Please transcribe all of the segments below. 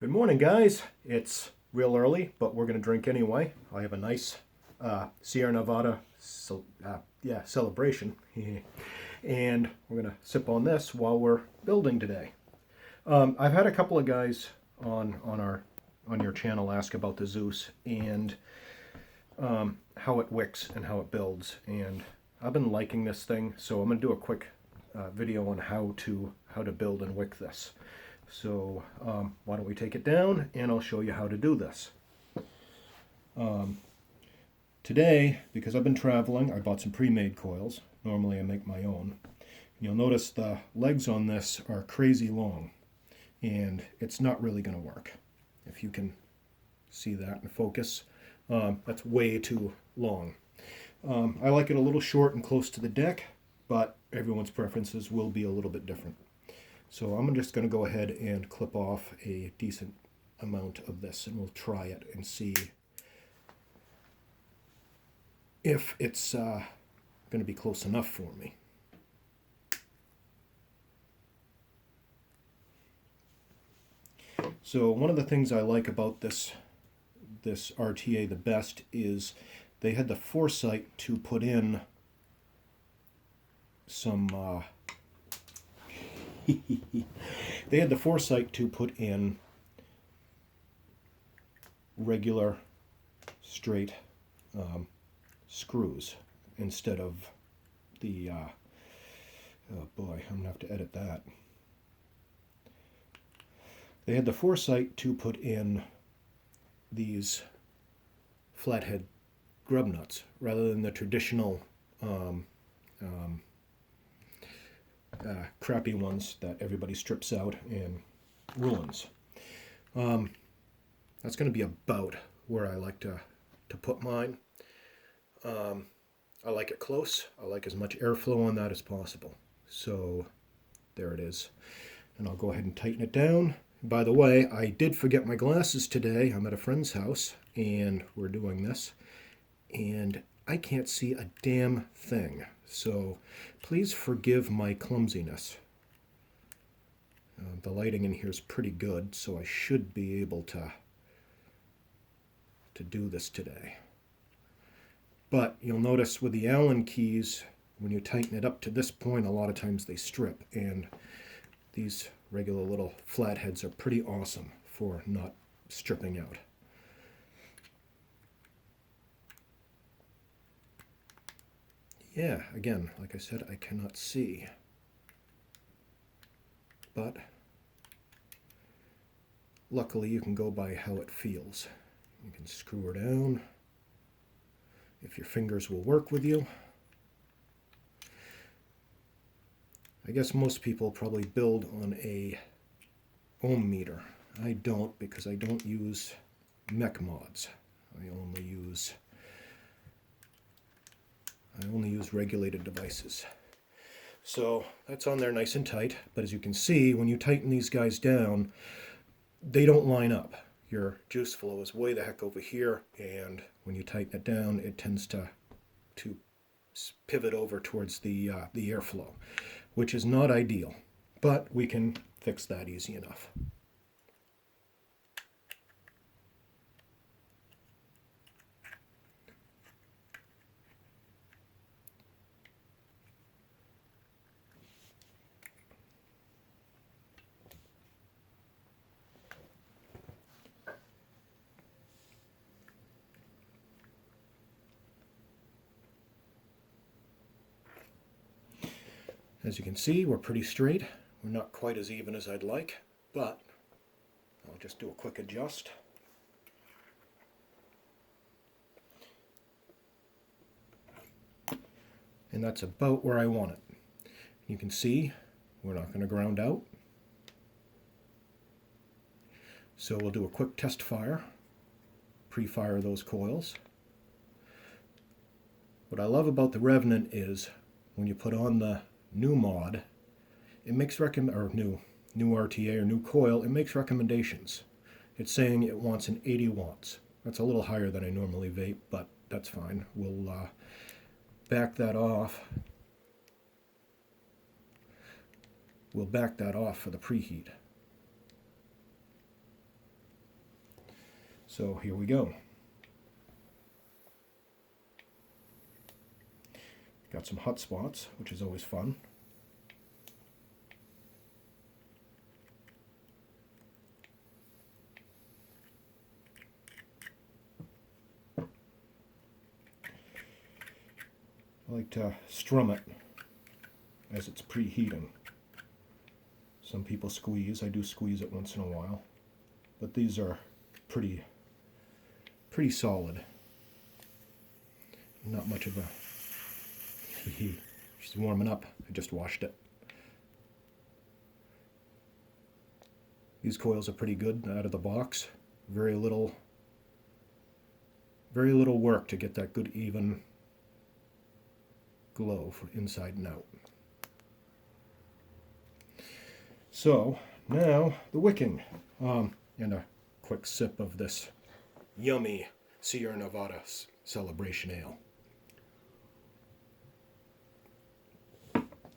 Good morning, guys. It's real early, but we're going to drink anyway. I have a nice Sierra Nevada celebration, and we're going to sip on this while we're building today. I've had a couple of guys on your channel ask about the Zeus and how it wicks and how it builds, and I've been liking this thing, so I'm going to do a quick video on how to build and wick this. So why don't we take it down and I'll show you how to do this. Today, because I've been traveling, I bought some pre-made coils. Normally I make my own. You'll notice the legs on this are crazy long and it's not really going to work. If you can see that in focus, that's way too long. I like it a little short and close to the deck, but everyone's preferences will be a little bit different. So I'm just going to go ahead and clip off a decent amount of this and we'll try it and see if it's going to be close enough for me. So one of the things I like about this RTA the best is they had the foresight to put in some they had the foresight to put in regular straight screws instead of the oh boy, I'm gonna have to edit that. They had the foresight to put in these flathead grub nuts rather than the traditional crappy ones that everybody strips out and ruins. That's going to be about where I like to put mine. I like it close. I like as much airflow on that as possible. So there it is. And I'll go ahead and tighten it down. By the way, I did forget my glasses today. I'm at a friend's house and we're doing this. And I can't see a damn thing. So please forgive my clumsiness. The lighting in here is pretty good, so I should be able to do this today. But you'll notice with the Allen keys, when you tighten it up to this point, a lot of times they strip, and these regular little flatheads are pretty awesome for not stripping out. Yeah, again, like I said, I cannot see. But luckily you can go by how it feels. You can screw her down if your fingers will work with you. I guess most people probably build on a ohm meter. I don't, because I don't use mech mods. I only use regulated devices. So that's on there nice and tight, but as you can see, when you tighten these guys down, they don't line up. Your juice flow is way the heck over here, and when you tighten it down, it tends to pivot over towards the airflow, which is not ideal, but we can fix that easy enough. As you can see, we're pretty straight. We're not quite as even as I'd like, but I'll just do a quick adjust. And that's about where I want it. You can see we're not going to ground out. So we'll do a quick test fire, pre-fire those coils. What I love about the Revenant is when you put on the new mod, it makes new RTA or new coil, it makes recommendations. It's saying it wants an 80 watts. That's a little higher than I normally vape, but that's fine. We'll back that off. We'll back that off for the preheat. So here we go. Got some hot spots, which is always fun. I like to strum it as it's preheating. Some people squeeze. I do squeeze it once in a while. But these are pretty solid. Not much of a... She's warming up. I just washed it. These coils are pretty good out of the box. Very little work to get that good even glow from inside and out. So now the wicking, and a quick sip of this yummy Sierra Nevada Celebration Ale.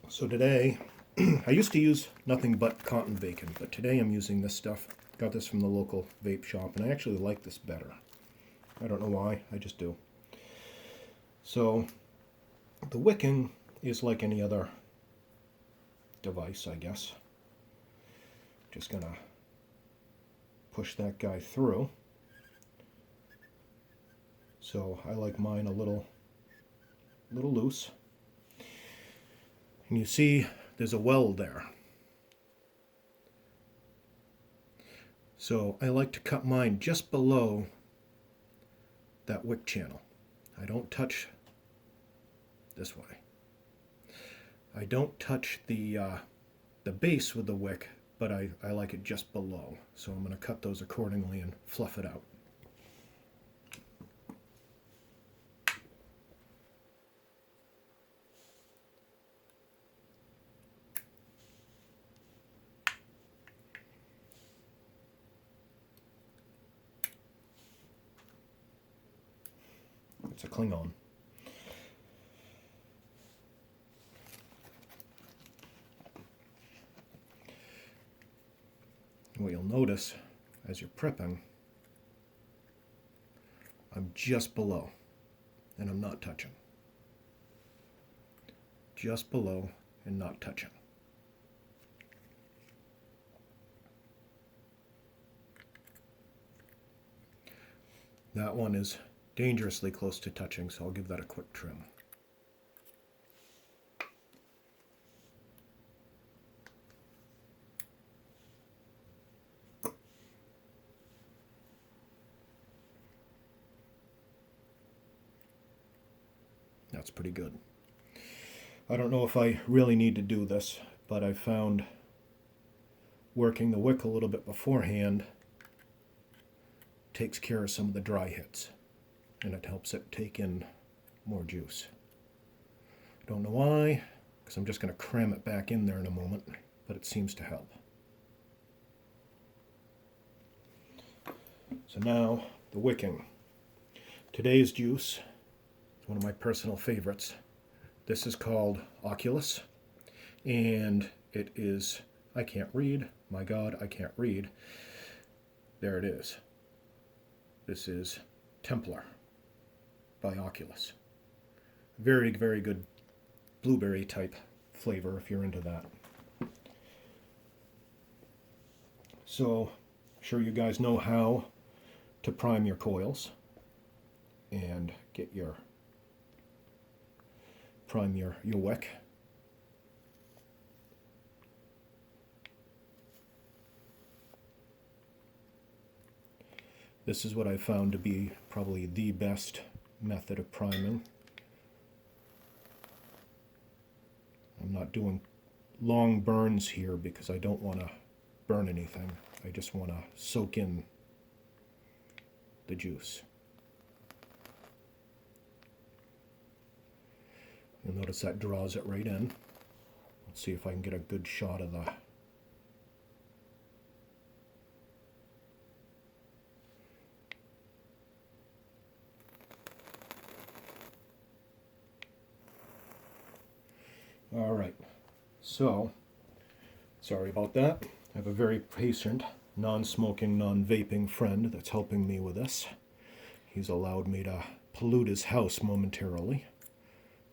So today, I used to use nothing but cotton bacon, but today I'm using this stuff. Got this from the local vape shop, and I actually like this better. I don't know why, I just do. So the wicking is like any other device, I guess. Just gonna push that guy through. So I like mine a little loose. And you see there's a weld there. So I like to cut mine just below that wick channel. I don't touch this way. I don't touch the base with the wick, but I like it just below. So I'm going to cut those accordingly and fluff it out. It's a Klingon. What you'll notice as you're prepping, I'm just below, and I'm not touching. Just below and not touching. That one is dangerously close to touching, so I'll give that a quick trim. That's pretty good. I don't know if I really need to do this, but I found working the wick a little bit beforehand takes care of some of the dry hits, and it helps it take in more juice. Don't know why, because I'm just going to cram it back in there in a moment, but it seems to help. So now, the wicking. Today's juice, one of my personal favorites. This is called Occultus, and it is, I can't read, my God, I can't read. There it is. This is Templar by Occultus. Very, very good blueberry type flavor if you're into that. So, I'm sure you guys know how to prime your coils and prime your wick. This is what I found to be probably the best method of priming. I'm not doing long burns here because I don't want to burn anything. I just want to soak in the juice. You'll notice that draws it right in. Let's see if I can get a good shot of the All right, so sorry about that. I have a very patient non-smoking, non-vaping friend that's helping me with this. He's allowed me to pollute his house momentarily,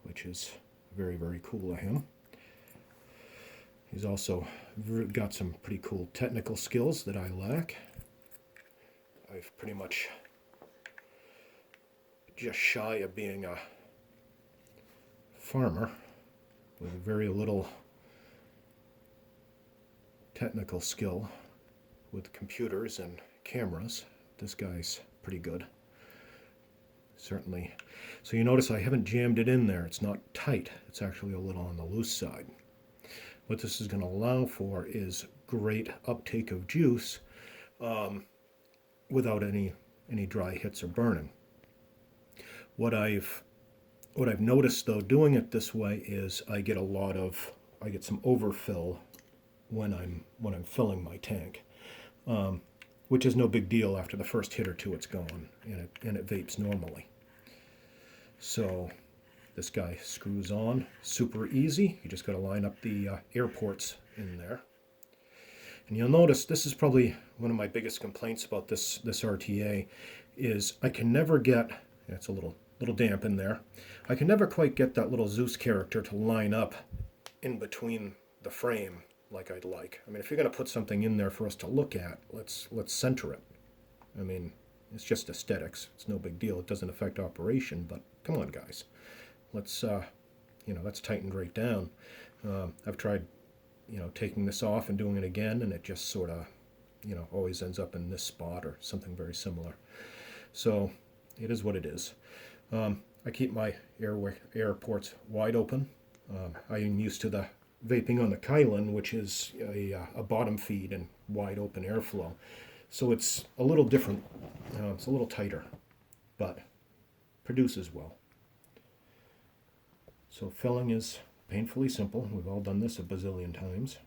which is very, very cool of him. He's also got some pretty cool technical skills that I lack. I've pretty much just shy of being a farmer with very little technical skill with computers and cameras. This guy's pretty good. Certainly. So you notice I haven't jammed it in there. It's not tight. It's actually a little on the loose side. What this is going to allow for is great uptake of juice without any dry hits or burning. What I've noticed though doing it this way is I get some overfill when I'm filling my tank, which is no big deal. After the first hit or two, it's gone and it vapes normally. So this guy screws on super easy. You just got to line up the air ports in there. And you'll notice this is probably one of my biggest complaints about this RTA is I can never get, it's a little damp in there, I can never quite get that little Zeus character to line up in between the frame like I'd like. I mean, if you're going to put something in there for us to look at, let's center it. I mean, it's just aesthetics. It's no big deal. It doesn't affect operation, but come on, guys. Let's tighten right down. I've tried, taking this off and doing it again, and it just sort of, always ends up in this spot or something very similar. So it is what it is. I keep my air ports wide open. I'm used to the vaping on the Kylan, which is a bottom feed and wide open airflow. So it's a little different. It's a little tighter, but produces well. So filling is painfully simple. We've all done this a bazillion times.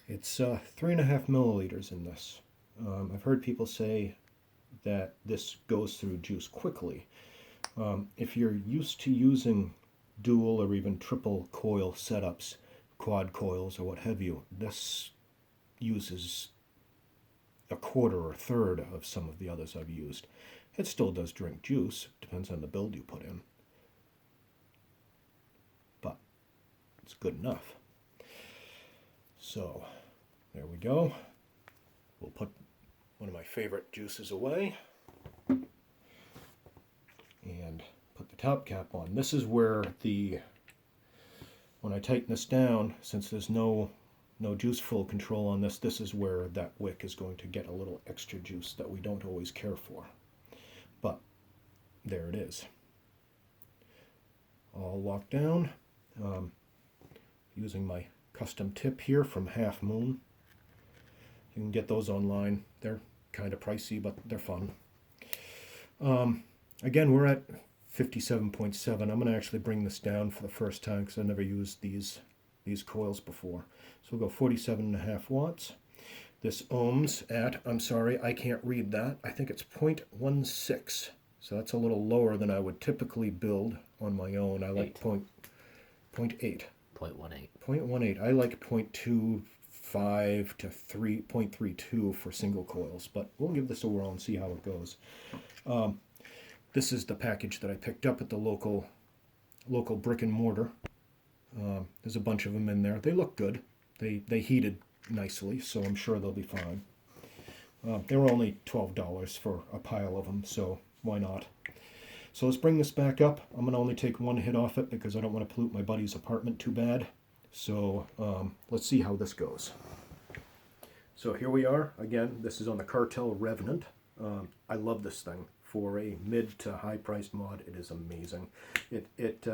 It's 3.5 milliliters in this. I've heard people say that this goes through juice quickly. If you're used to using dual or even triple coil setups, quad coils or what have you, this uses a quarter or a third of some of the others I've used. It still does drink juice, depends on the build you put in, but it's good enough. So there we go. We'll put one of my favorite juices away and put the top cap on. This is where when I tighten this down, since there's no juice flow control on this, this is where that wick is going to get a little extra juice that we don't always care for. But there it is. All locked down. Using my custom tip here from Half Moon. You can get those online. They're kind of pricey, but they're fun. Again, we're at 57.7. I'm going to actually bring this down for the first time because I've never used these coils before. So we'll go 47.5 watts. This ohms at, I'm sorry, I can't read that. I think it's 0.16. So that's a little lower than I would typically build on my own. I like 0.8. 0.18. 0.18. I like 0.25 to 3.32 for single coils, but we'll give this a whirl and see how it goes. This is the package that I picked up at the local brick and mortar. There's a bunch of them in there. They look good. They heated nicely, so I'm sure they'll be fine. They were only $12 for a pile of them, so why not? So let's bring this back up. I'm going to only take one hit off it because I don't want to pollute my buddy's apartment too bad. So let's see how this goes. So here we are. Again, this is on the Cartel Revenant. I love this thing. For a mid to high priced mod, it is amazing. It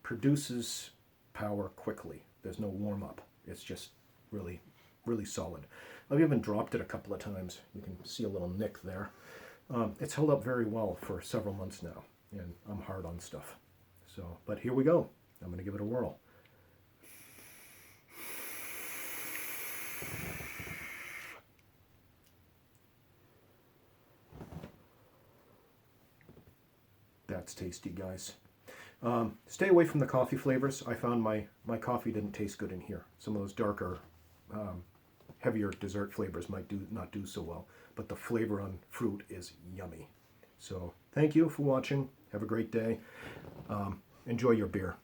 produces power quickly. There's no warm up. It's just really, really solid. I've even dropped it a couple of times. You can see a little nick there. It's held up very well for several months now, and I'm hard on stuff. So, but here we go. I'm going to give it a whirl. That's tasty, guys. Stay away from the coffee flavors. I found my coffee didn't taste good in here. Some of those darker, heavier dessert flavors might not do so well, but the flavor on fruit is yummy. So thank you for watching. Have a great day. Enjoy your beer.